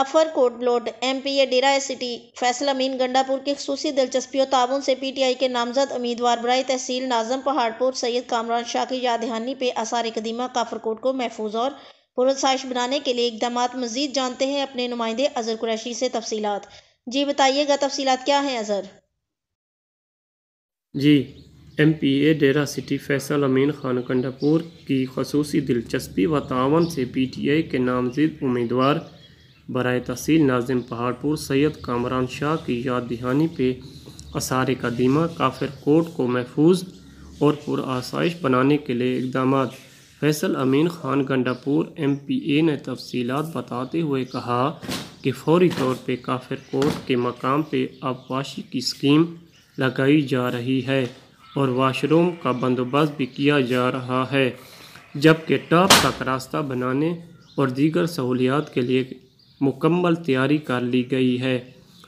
کافر کوٹ bloat M P اے ڈیرہ city Faisal امین گنڈہ پور کی خصوصی دلچسپی و تعاون سے پی ٹی آئی کے نامزد امیدوار برائے تحصیل ناظم پہاڑ پور سید کامران شاہ کی یاد دہانی پہ آثار قدیمہ کافر کوٹ کو محفوظ اور پرآسائش بنانے کے لیے اقدامات مزید جانتے ہیں اپنے نمائندے اظہر قریشی سے تفصیلات۔ جی بتائیے گا تفصیلات کیا ہیں اظہر؟ جی، ایم پی اے ڈیرہ سٹی فیصل امین خان گنڈہ پور کی خصوصی دلچسپی و تعاون سے پی ٹی آئی کے نامزد امیدوار برائے تحصیل ناظم پہاڑ پور سید کامران شاہ کی یاد دہانی پہ آثار قدیمہ کافر کوٹ کو محفوظ اور پرآسائش بنانے کے لیے اقدامات۔ فیصل امین خان گنڈہ پور ایم پی اے نے تفصیلات بتاتے ہوئے کہا کہ فوری طور پہ کافر کوٹ کے مقام پہ آبپاشی کی اسکیم لگائی جا رہی ہے اور واش روم کا بندوبست بھی کیا جا رہا ہے، جبکہ ٹاپ تک راستہ بنانے اور دیگر سہولیات کے لیے مکمل تیاری کر لی گئی ہے۔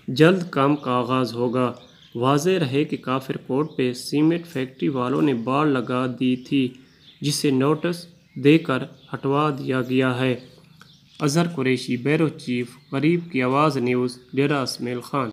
جلد کام کا آغاز ہوگا۔ واضح رہے کہ کافر کوٹ پہ سیمنٹ فیکٹری والوں نے باڑ لگا دی تھی، جسے نوٹس دے کر ہٹوا دیا گیا ہے۔ اظہر قریشی، بیورو چیف، قریب کی آواز نیوز، ڈیرہ اسمیل خان۔